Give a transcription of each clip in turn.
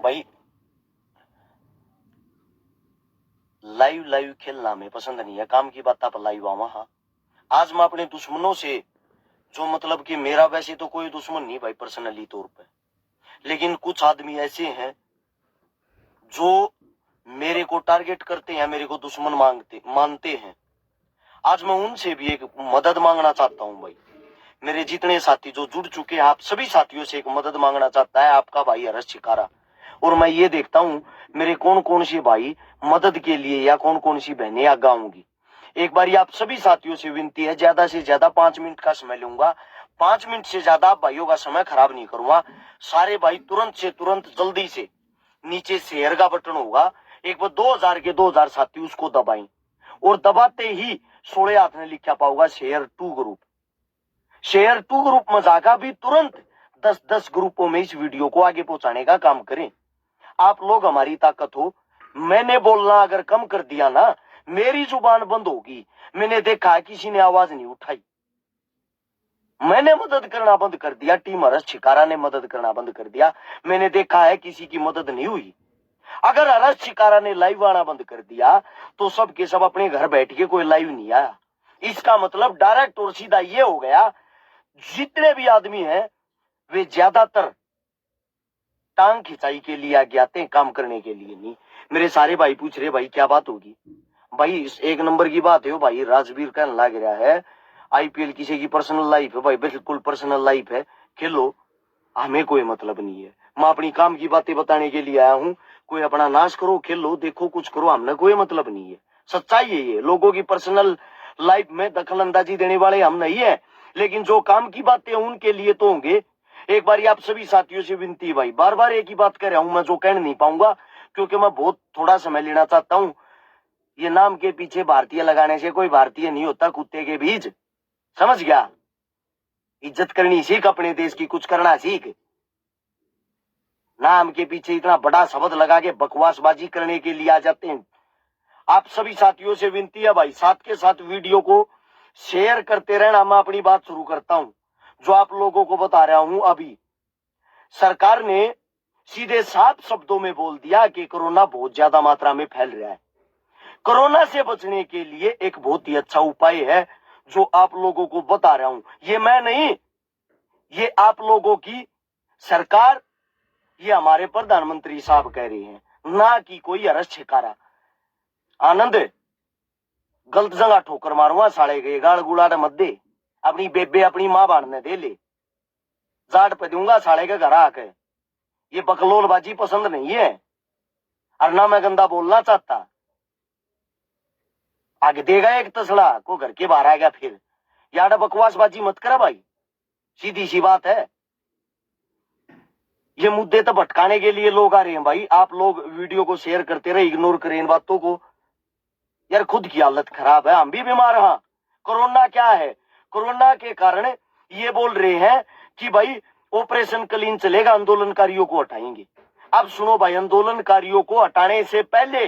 भाई लाइव खेलना हमें पसंद नहीं है, काम की बात आप लाइव आवा। हाँ, आज मैं अपने दुश्मनों से, जो मतलब कि मेरा वैसे तो कोई दुश्मन नहीं भाई पर्सनली तौर पे, लेकिन कुछ आदमी ऐसे हैं जो मेरे को टारगेट करते हैं, मेरे को दुश्मन मानते हैं। आज मैं उनसे भी एक मदद मांगना चाहता हूं भाई। मेरे जितने साथी जो जुड़ चुके हैं, आप सभी साथियों से एक मदद मांगना चाहता है आपका भाई हर्ष शिकारा। और मैं ये देखता हूं मेरे कौन कौन से भाई मदद के लिए या कौन कौन सी बहनें आगा होंगी। एक बार आप सभी साथियों से विनती है, ज्यादा से ज्यादा 5 मिनट का समय लूंगा। 5 मिनट से ज्यादा भाइयों का समय खराब नहीं करूंगा। सारे भाई तुरंत से तुरंत जल्दी से नीचे शेयर का बटन होगा, एक बार 2000 के 2000 साथी उसको दबाई, और दबाते ही 16 हाथ ने लिखा पाऊंगा share to group. Share to group में जाकर भी तुरंत 10-10 ग्रुपों में इस वीडियो को आगे पहुंचाने का काम करें। आप लोग हमारी ताकत हो। मैंने बोलना अगर कम कर दिया ना, मेरी जुबान बंद होगी। मैंने देखा किसी ने आवाज नहीं उठाई, मैंने मदद करना बंद कर दिया, टीम हर्ष शिकारा ने मदद करना बंद कर दिया। मैंने देखा है किसी की मदद नहीं हुई। अगर हर्ष शिकारा ने लाइव आना बंद कर दिया तो सब के सब अपने घर बैठ के कोई लाइव नहीं आया। इसका मतलब डायरेक्ट और सीधा ये हो गया, जितने भी आदमी हैं वे ज्यादातर टांग खिंचाई के लिए आगे आते हैं, काम करने के लिए नहीं। मेरे सारे भाई पूछ रहे भाई क्या बात होगी। भाई एक नंबर की बात है भाई, राजवीर कहने लग रहा है आईपीएल किसी की पर्सनल लाइफ है। भाई बिल्कुल पर्सनल लाइफ है, खेलो, हमें कोई मतलब नहीं है। मैं अपनी काम की बातें बताने के लिए आया हूँ। कोई अपना नाश करो, खेलो, देखो, कुछ करो, हमने कोई मतलब नहीं है। सच्चाई है ये। लोगों की पर्सनल लाइफ में दखल अंदाजी देने वाले हम नहीं है, लेकिन जो काम की बातें उनके लिए तो होंगे। एक बार आप सभी साथियों से विनती है भाई, बार बार एक ही बात कर रहा हूं मैं, जो कह नहीं पाऊंगा क्योंकि मैं बहुत थोड़ा समय लेना चाहता हूं। ये नाम के पीछे भारतीय लगाने से कोई भारतीय नहीं होता, कुत्ते के बीज, समझ गया। इज्जत करनी सीख, अपने देश की कुछ करना सीख। नाम के पीछे इतना बड़ा शब्द लगा के बकवासबाजी करने के लिए आ जाते हैं। आप सभी साथियों से विनती है भाई, साथ के साथ वीडियो को शेयर करते रहना। मैं अपनी बात शुरू करता हूं, जो आप लोगों को बता रहा हूं। अभी सरकार ने सीधे साफ शब्दों में बोल दिया कि कोरोना बहुत ज्यादा मात्रा में फैल रहा है। कोरोना से बचने के लिए एक बहुत ही अच्छा उपाय है जो आप लोगों को बता रहा हूं। ये मैं नहीं, ये आप लोगों की सरकार, ये हमारे प्रधानमंत्री साहब कह रहे हैं, ना कि कोई हर्ष शिकारा। आनंद, गलत जगह ठोकर मारूंगा साले के, गाड़ गुड़ाड़ मत दे। अपनी बेबे अपनी मां बांधने दे ले, जाट पे दूंगा साले के घर आके। ये बकलोलबाजी पसंद नहीं है, और ना मैं गंदा बोलना चाहता। आगे देगा एक तसड़ा को घर के बाहर आएगा फिर। यार बकवासबाजी मत करा भाई, सीधी सी बात है। ये मुद्दे तो भटकाने के लिए लोग आ रहे हैं भाई। आप लोग वीडियो को शेयर करते रहे, इग्नोर करें इन बातों को। यार खुद की हालत खराब है, हम भी बीमार हैं। कोरोना क्या है, कोरोना के कारण ये बोल रहे हैं कि भाई ऑपरेशन क्लीन चलेगा, आंदोलनकारियों को हटाएंगे। अब सुनो भाई, आंदोलनकारियों को हटाने से पहले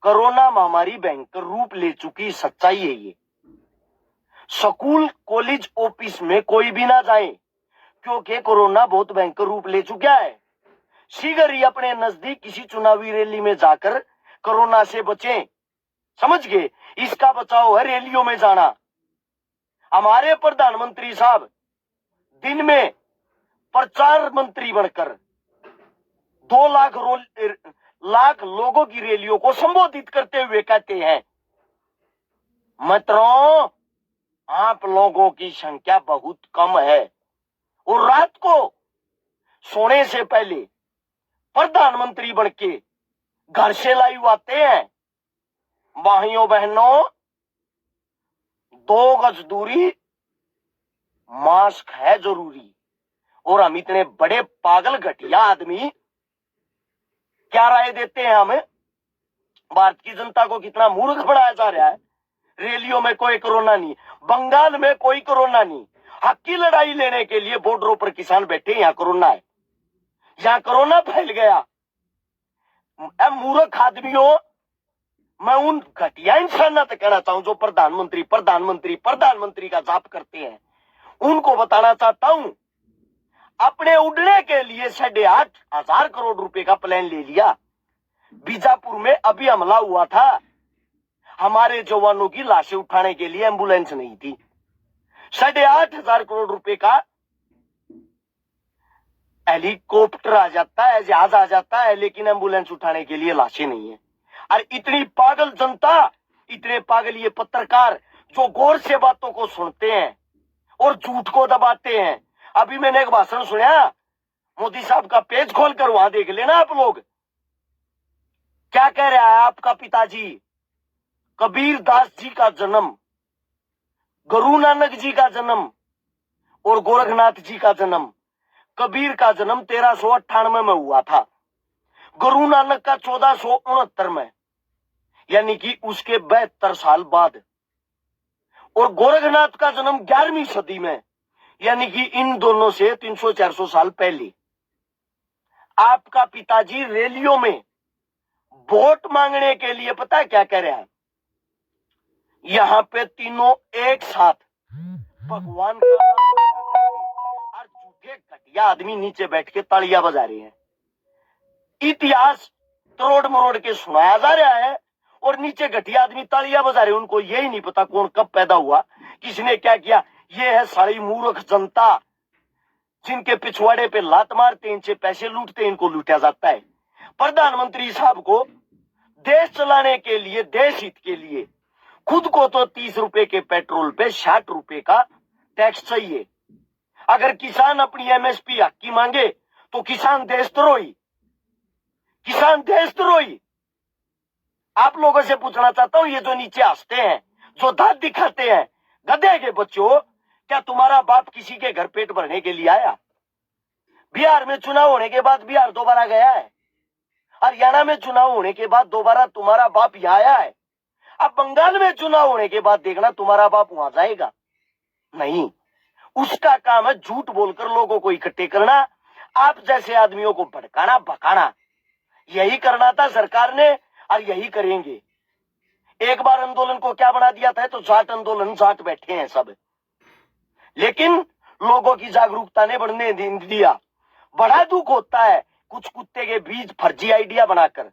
कोरोना महामारी भयंकर रूप ले चुकी, सच्चाई है ये। स्कूल कॉलेज ऑफिस में कोई भी ना जाए, क्योंकि कोरोना बहुत भयंकर रूप ले चुका है। शीघ्र ही अपने नजदीक किसी चुनावी रैली में जाकर कोरोना से बचें, समझ गए। इसका बचाव है रैलियों में जाना। हमारे प्रधानमंत्री साहब दिन में प्रचार मंत्री बनकर 2 लाख लोगों की रैलियों को संबोधित करते हुए कहते हैं, मित्रों आप लोगों की संख्या बहुत कम है। और रात को सोने से पहले प्रधानमंत्री बनके घर से लाइव आते हैं, भाइयों बहनों 2 गज दूरी, मास्क है जरूरी। और हम इतने बड़े पागल घटिया आदमी क्या राय देते हैं हमें, भारत की जनता को कितना मूर्ख बनाया जा रहा है। रैलियों में कोई कोरोना नहीं, बंगाल में कोई कोरोना नहीं। हक की लड़ाई लेने के लिए बॉर्डरों पर किसान बैठे, यहां कोरोना है, यहां कोरोना फैल गया। मूर्ख आदमियों, मैं उन घटिया इंसानों से कहना चाहूं जो प्रधानमंत्री प्रधानमंत्री प्रधानमंत्री का जाप करते हैं, उनको बताना चाहता हूं, अपने उड़ने के लिए 8,500 करोड़ रुपए का प्लान ले लिया। बीजापुर में अभी हमला हुआ था, हमारे जवानों की लाशें उठाने के लिए एम्बुलेंस नहीं थी। 8,500 करोड़ रुपए का हेलीकॉप्टर आ जाता है, जहाज आ जाता है, लेकिन एम्बुलेंस उठाने के लिए लाशें नहीं है। और इतनी पागल जनता, इतने पागल ये पत्रकार जो गौर से बातों को सुनते हैं और झूठ को दबाते हैं। अभी मैंने एक भाषण सुना, मोदी साहब का पेज खोलकर वहां देख लेना आप लोग। क्या कह रहा है आपका पिताजी? कबीर दास जी का जन्म, गुरु नानक जी का जन्म और गोरखनाथ जी का जन्म। कबीर का जन्म 1398 में हुआ था, गुरु नानक का 1469 में, यानी कि उसके 72 साल बाद, और गोरखनाथ का जन्म 11वीं सदी में, यानी कि इन दोनों से 300-400 साल पहले। आपका पिताजी रैलियों में वोट मांगने के लिए पता है क्या कह रहा है? यहां पे तीनों एक साथ भगवान का नाम और झूठे घटिया आदमी नीचे बैठ के तालियां बजा रहे हैं। इतिहास तरोड़ मरोड़ के सुनाया जा रहा है और नीचे घटिया आदमी तालियां बजा रहे हैं। उनको यही नहीं पता कौन कब पैदा हुआ, किसने क्या किया। ये है सारी मूर्ख जनता, जिनके पिछवाड़े पे लात मारते, इनसे पैसे लूटते, इनको लूटा जाता है। प्रधानमंत्री साहब को देश चलाने के लिए, देश हित के लिए, खुद को तो 30 रुपए के पेट्रोल पे 60 रुपए का टैक्स चाहिए। अगर किसान अपनी एमएसपी हक की मांगे तो किसान देशद्रोही, किसान देशद्रोही। आप लोगों से पूछना चाहता हूं, ये जो नीचे हंसते हैं, जो दांत दिखाते हैं, गधे के बच्चों, क्या तुम्हारा बाप किसी के घर पेट भरने के लिए आया? बिहार में चुनाव होने के बाद बिहार दोबारा गया है, हरियाणा में चुनाव होने के बाद दोबारा तुम्हारा बाप यहाँ आया है। अब बंगाल में चुनाव होने के बाद देखना तुम्हारा बाप वहां जाएगा नहीं। उसका काम है झूठ बोलकर लोगों को इकट्ठे करना, आप जैसे आदमियों को भड़काना भकाना। यही करना था सरकार ने और यही करेंगे। एक बार आंदोलन को क्या बना दिया था, तो जाट आंदोलन, जाट बैठे हैं सब। लेकिन लोगों की जागरूकता ने बढ़ने दिया। बड़ा दुख होता है, कुछ कुत्ते के बीज फर्जी आइडिया बनाकर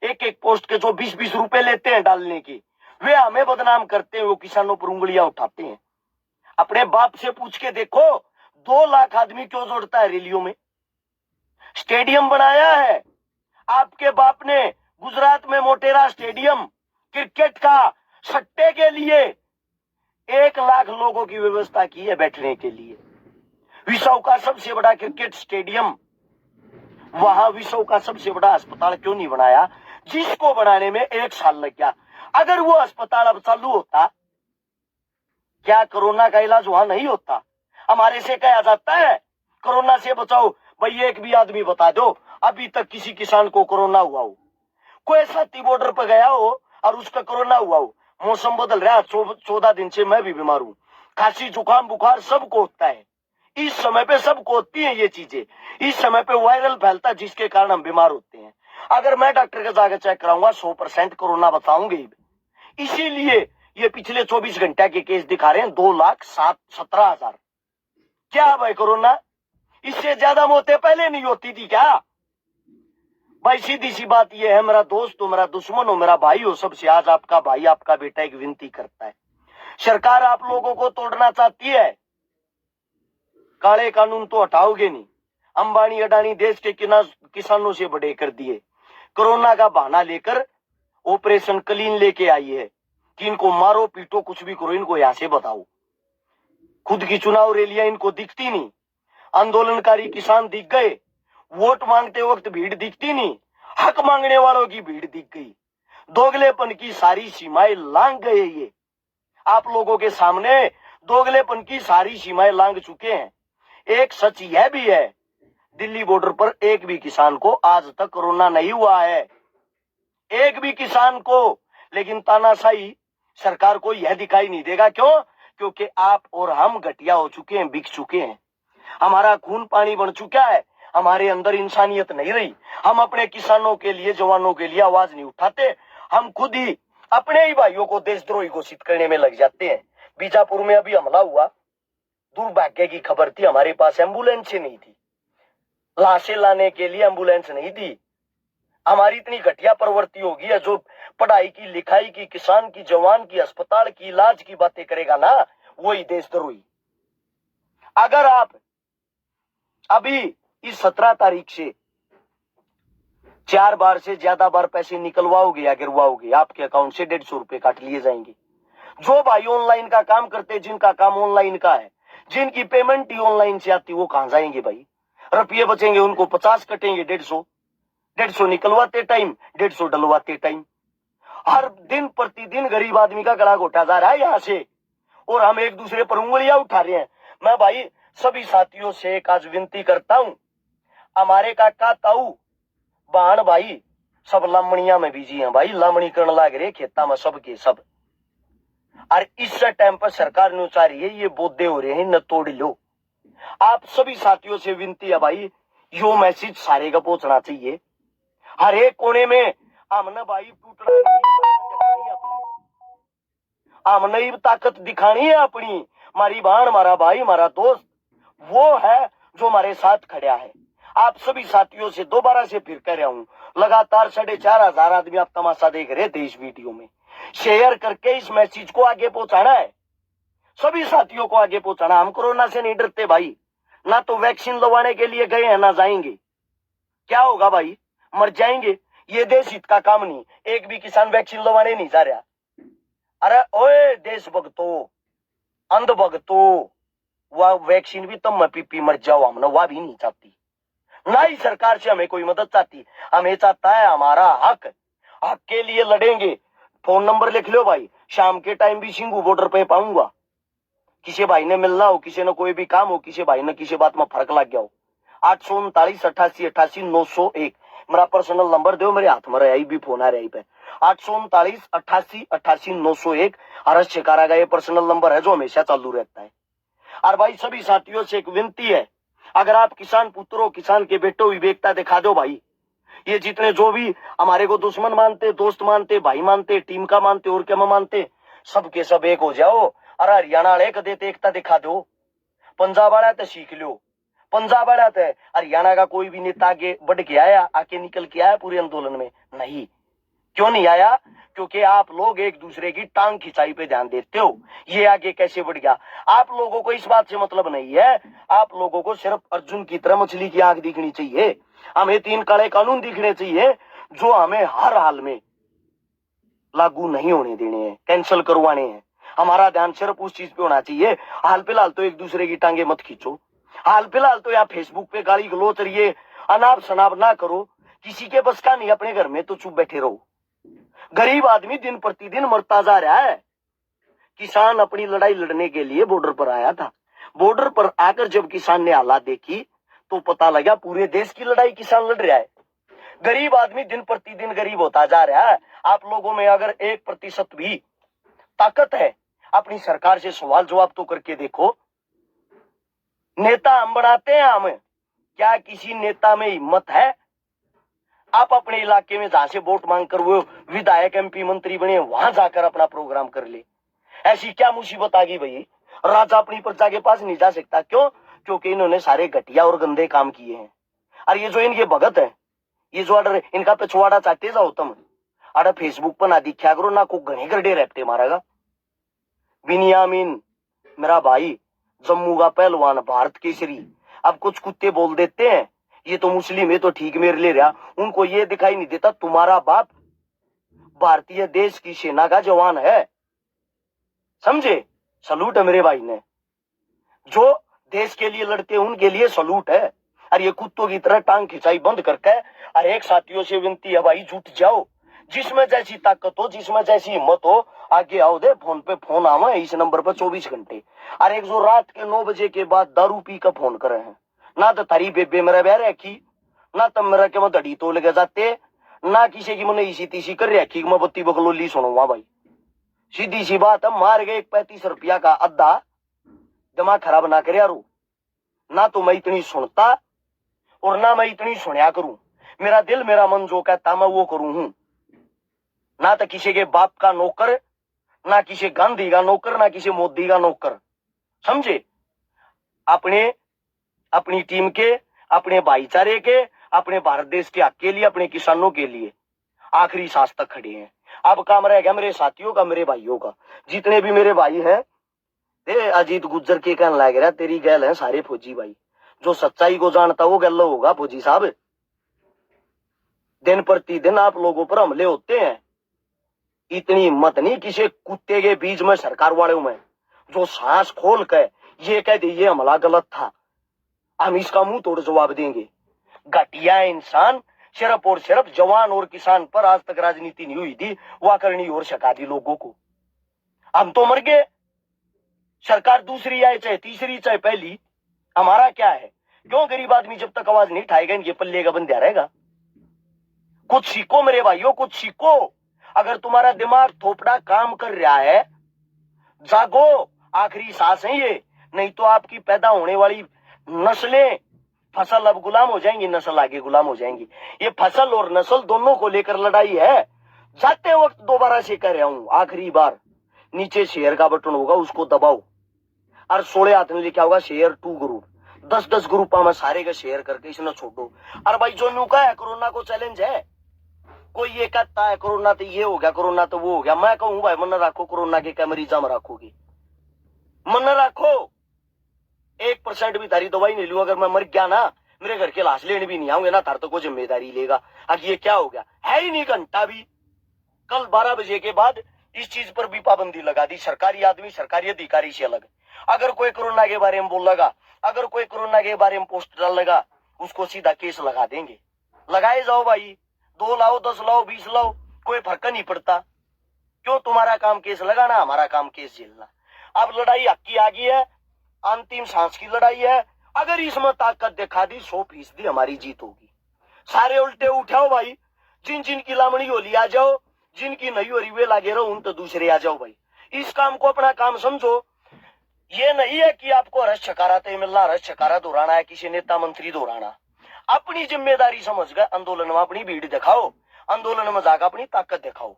एक एक पोस्ट के जो 20-20 रुपए लेते हैं डालने की, वे हमें बदनाम करते हैं, वो किसानों पर उंगलियां उठाते हैं। अपने बाप से पूछ के देखो, 2 लाख आदमी क्यों जोड़ता है रैलियों में? स्टेडियम बनाया है आपके बाप ने, गुजरात में मोटेरा स्टेडियम, क्रिकेट का सट्टे के लिए 1 लाख लोगों की व्यवस्था की है बैठने के लिए। विश्व का सबसे बड़ा क्रिकेट स्टेडियम, वहां विश्व का सबसे बड़ा अस्पताल क्यों नहीं बनाया, जिसको बनाने में 1 साल लग गया? अगर वो अस्पताल अब चालू होता, क्या कोरोना का इलाज वहां नहीं होता? हमारे से कहा जाता है कोरोना से बचाओ, भाई एक भी आदमी बता दो अभी तक किसी किसान को कोरोना हुआ हो, कोई साथी बॉर्डर पर गया हो और उसका कोरोना हुआ हो। मौसम बदल रहा है, 14 दिन से मैं भी बीमार हूँ, खांसी जुकाम बुखार सबको होता है। इस समय पे सबको होती है ये चीजें। इस समय पे वायरल फैलता है, जिसके कारण हम बीमार होते हैं। अगर मैं डॉक्टर के जाकर चेक कराऊंगा, 100% कोरोना बताऊंगे। इसीलिए ये पिछले 24 घंटे के केस दिखा रहे हैं 2,17,000। क्या भाई कोरोना? इससे ज्यादा मौतें पहले नहीं होती थी क्या? भाई सीधी सी बात यह है, मेरा दोस्त हो, मेरा दुश्मन हो, मेरा भाई हो, सबसे आज आपका भाई, आपका बेटा एक विनती करता है। सरकार आप लोगों को तोड़ना चाहती है, काले कानून तो हटाओगे नहीं। अंबानी अडानी देश के किसानों से बड़े कर दिए। कोरोना का बहाना लेकर ऑपरेशन क्लीन लेके आई है कि इनको मारो पीटो कुछ भी करो, इनको यहां से बताओ। खुद की चुनाव रैलियां इनको दिखती नहीं, आंदोलनकारी किसान दिख गए, वोट मांगते वक्त भीड़ दिखती नहीं, हक मांगने वालों की भीड़ दिख गई। दोगलेपन की सारी सीमाएं लांघ गए ये। आप लोगों के सामने दोगलेपन की सारी सीमाएं लांघ चुके हैं। एक सच यह भी है, दिल्ली बॉर्डर पर एक भी किसान को आज तक कोरोना नहीं हुआ है, एक भी किसान को। लेकिन तानाशाही सरकार को यह दिखाई नहीं देगा। क्यों? क्योंकि आप और हम घटिया हो चुके हैं, बिक चुके हैं, हमारा खून पानी बन चुका है, हमारे अंदर इंसानियत नहीं रही। हम अपने किसानों के लिए, जवानों के लिए आवाज नहीं उठाते। हम खुद ही अपने ही भाइयों को देशद्रोही घोषित करने में लग जाते हैं। बीजापुर में अभी हमला हुआ, दुर्भाग्य की खबर थी, हमारे पास एम्बुलेंस ही नहीं थी। लाशें लाने के लिए एम्बुलेंस नहीं दी। हमारी इतनी घटिया प्रवृत्ति होगी है, जो पढ़ाई की, लिखाई की, किसान की, जवान की, अस्पताल की, इलाज की बातें करेगा ना, वही देशद्रोही। अगर आप अभी इस 17 तारीख से 4 बार से ज्यादा बार पैसे निकलवाओगे या गिरवाओगे, आपके अकाउंट से 150 रुपए काट लिए जाएंगे। जो भाई ऑनलाइन का काम करते, जिनका काम ऑनलाइन का है, जिनकी पेमेंट ही ऑनलाइन से आती, वो कहां जाएंगे भाई? रुपये बचेंगे उनको 50 कटेंगे, 150 निकलवाते टाइम, 150 डलवाते टाइम। हर दिन प्रतिदिन गरीब आदमी का गला घोटा जा रहा है यहां से, और हम एक दूसरे पर उंगलियां उठा रहे हैं। मैं भाई सभी साथियों से एक आज विनती करता हूं, हमारे काका ताऊ बहन भाई सब लामणिया में बिजी हैं भाई, लामणी करने लाग रहे खेता में सबके सब। और इस टाइम पर सरकार ने उचारी है, ये बोधे हो रहे हैं, न तोड़ लो। आप सभी साथियों से विनती है भाई, यो मैसेज सारे का पहुंचना चाहिए हर एक कोने में। हमने भाई टूटना नहीं, हमने ताकत दिखानी है अपनी। हमारी बहन, हमारा भाई, हमारा दोस्त वो है जो हमारे साथ खड़ा है। आप सभी साथियों से दोबारा से फिर कह रहा हूं, लगातार 4,500 आदमी आप तमाशा देख रहे थे इस वीडियो में। शेयर करके इस मैसेज को आगे पहुंचाना है, सभी साथियों को आगे पहुंचाना। हम कोरोना से नहीं डरते भाई, ना तो वैक्सीन लगवाने के लिए गए हैं ना जाएंगे। क्या होगा भाई? मर जाएंगे। ये देश हित का काम नहीं, एक भी किसान वैक्सीन लगवाने नहीं जा रहा। अरे ओए देश भक्तों, अंध भक्तों, वह वैक्सीन भी तुम पी मर जाओ, हमने वह भी नहीं चाहती। ना ही सरकार से हमें कोई मदद चाहती, हमें चाहता है हमारा हक, हक के लिए लड़ेंगे। फोन नंबर लिख लो भाई, शाम के टाइम भी सिंगू बॉर्डर पे पाऊंगा। किसी भाई ने मिलना हो, किसी ने कोई भी काम हो, किसी भाई ने किसी बात में फर्क लग गया हो, 839 88 88 901 मेरा पर्सनल नंबर दो, मेरे हाथ में रहा भी फोन आ रहा पे 839 88 88 901। हर्ष शिकारा का ये पर्सनल नंबर है जो हमेशा चालू रहता है। और भाई सभी साथियों से एक विनती है, अगर आप किसान पुत्रों, किसान के बेटों, विवेकता दिखा दो भाई। ये जितने जो भी हमारे को दुश्मन मानते, दोस्त मानते, भाई मानते, टीम का मानते और क्या मानते, सबके सब एक हो जाओ। अरे हरियाणा वाले को देते एकता दिखा दो, पंजाब वाला तो सीख लो, पंजाब वाला तो हरियाणा का कोई भी नेता आगे बढ़ के आया, आके निकल के आया पूरे आंदोलन में? नहीं। क्यों नहीं आया? क्योंकि आप लोग एक दूसरे की टांग खिंचाई पे ध्यान देते हो। ये आगे कैसे बढ़ गया? आप लोगों को इस बात से मतलब नहीं है, आप लोगों को सिर्फ अर्जुन की तरह मछली की आंख दिखनी चाहिए। हमें 3 काले कानून दिखने चाहिए जो हमें हर हाल में लागू नहीं होने देने हैं, कैंसिल करवाने हैं। हमारा ध्यान सिर्फ उस चीज पे होना चाहिए, हाल फिलहाल तो एक दूसरे की टांगे मत खींचो, हाल फिलहाल तो या फेसबुक पे गाली गलौज करिए, अनाप शनाप ना करो। किसी के बस का नहीं, अपने घर में तो चुप बैठे रहो। गरीब आदमी दिन प्रतिदिन मरता जा रहा है। किसान अपनी लड़ाई लड़ने के लिए बॉर्डर पर आया था, बॉर्डर पर आकर जब किसान ने हालात देखी तो पता लगा पूरे देश की लड़ाई किसान लड़ रहा है। गरीब आदमी दिन प्रतिदिन गरीब होता जा रहा है। आप लोगों में अगर 1% भी ताकत है, अपनी सरकार से सवाल जवाब तो करके देखो। नेता हम बनाते हैं, हम क्या किसी नेता में हिम्मत है? आप अपने इलाके में जहां से वोट मांग कर वो विधायक, MP, मंत्री बने, वहां जाकर अपना प्रोग्राम कर ले। ऐसी क्या मुसीबत आ गई भाई? राजा अपनी प्रजा के पास नहीं जा सकता, क्यों? क्योंकि इन्होंने सारे घटिया और गंदे काम किए हैं। और ये जो इनके भगत है, ये जो अडर इनका पिछवाड़ा चाहते जाओ तुम, अरे फेसबुक पर ना दिखा करो, ना को घने गड्ढे रहते मारेगा। बिनियामीन मेरा भाई, जम्मू का पहलवान, भारत केसरी। अब कुछ कुत्ते बोल देते हैं ये तो मुस्लिम है तो ठीक मेरे ले रहा, उनको ये दिखाई नहीं देता तुम्हारा बाप भारतीय देश की सेना का जवान है, समझे? सलूट है मेरे भाई ने, जो देश के लिए लड़ते हैं उनके लिए सलूट है। और ये कुत्तों की तरह टांग खिंचाई बंद करके, और एक साथियों से विनती है भाई, जुट जाओ, जिसमें जैसी ताकत हो, जिसमें जैसी हिम्मत हो, आगे आओ। दे फोन पे फोन आवे इस नंबर पर 24 घंटे। और एक जो रात के 9 बजे के बाद दारू पी कर फोन करे हैं, ना तो थारी बेबे मेरा ब्याह रखी, ना तब मेरा के मैं दड़ी तो लगे जाते, ना किसी की मैंने इसी तीसी कर रखी मैं बत्ती बकलोली सुनूंगा भाई। सीधी सी बात है, मार गए 35 रुपया का अद्धा, दिमाग खराब ना करे यारो। ना तो मैं इतनी सुनता और ना मैं इतनी सुनिया करूं। मेरा दिल मेरा मन जो कहता मैं वो करूं हूं। ना तो किसी के बाप का नौकर, ना किसी गांधी का नौकर, ना किसी मोदी का नौकर, समझे? अपने अपनी टीम के, अपने भाईचारे के, अपने भारत देश के हक के लिए, अपने किसानों के लिए आखिरी सांस तक खड़े हैं। अब काम रह गया मेरे साथियों का, मेरे भाइयों का। जितने भी मेरे भाई हैं, अजीत गुज्जर के कहने लग रहा तेरी गैल है सारे फौजी भाई। जो सच्चाई को जानता वो गैल होगा फौजी साहब। दिन प्रतिदिन आप लोगों पर हमले होते हैं। इतनी हिम्मत नहीं किसी कुत्ते के बीच में, सरकार वालों में, जो सांस खोल कर ये कह दे ये हमला गलत था, हम इसका मुंह तोड़ जवाब देंगे। घटिया इंसान, सिर्फ और सिर्फ जवान और किसान पर आज तक राजनीति नहीं हुई थी, वह करनी और सका दी लोगों को। हम तो मर गए, सरकार दूसरी आए चाहे तीसरी चाहे पहली, हमारा क्या है? क्यों गरीब आदमी जब तक आवाज नहीं उठाएगा इनके पल्ले का बंधा रहेगा? कुछ सीखो मेरे भाइयों, कुछ सीखो। अगर तुम्हारा दिमाग थोपड़ा काम कर रहा है, जागो, आखिरी सांस है ये। नहीं तो आपकी पैदा होने वाली नस्लें, फसल अब गुलाम हो जाएंगी, नस्ल आगे गुलाम हो जाएंगी। ये फसल और नस्ल दोनों को लेकर लड़ाई है। जाते वक्त दोबारा से कह रहा हूं, आखिरी बार, नीचे शेयर का बटन होगा उसको दबाओ और 16 हाथ में लिखा होगा शेयर 2 ग्रुप, 10-10 ग्रुप में सारे का शेयर करके इसने छोड़ो। और भाई जो न्यू का है कोरोना को चैलेंज है, कोई ये कहता है कोरोना तो ये हो गया, कोरोना तो वो हो गया। मैं कहूं भाई मन रखो, कोरोना के क्या मरीजा में रखोगे? मन रखो, 1% भी तारी दवाई नहीं लू, अगर मैं मर गया ना, मेरे घर के लाश लेने भी नहीं आऊंगे ना, तार तो कोई जिम्मेदारी लेगा। अब ये क्या हो गया है ही नहीं घंटा भी। कल 12 बजे के बाद इस चीज पर भी पाबंदी लगा दी, सरकारी आदमी सरकारी अधिकारी से अलग। अगर कोई कोरोना के बारे में बोलेगा, अगर कोई कोरोना के बारे में पोस्ट डालेगा, उसको सीधा केस लगा देंगे। लगाए जाओ भाई, 2 लाओ, 10 लाओ, 20 लाओ, कोई फर्क नहीं पड़ता। क्यों? तुम्हारा काम केस लगाना, हमारा काम केस झेलना। अब लड़ाई हक की आ गई है, अंतिम सांस की लड़ाई है। अगर इसमें ताकत दिखा दी 100% हमारी जीत होगी। सारे उल्टे उठाओ भाई, जिन जिन की लामणी हो ली आ जाओ, जिनकी नहीं हो रही वे लागे रहो, उन तो दूसरे आ जाओ भाई। इस काम को अपना काम समझो। ये नहीं है कि आपको रस छकारा तय मिलना, रस छकारा दोहराना है, किसी नेता मंत्री दोहराना। अपनी जिम्मेदारी समझ कर आंदोलन में अपनी भीड़ दिखाओ, आंदोलन में जाकर अपनी ताकत दिखाओ।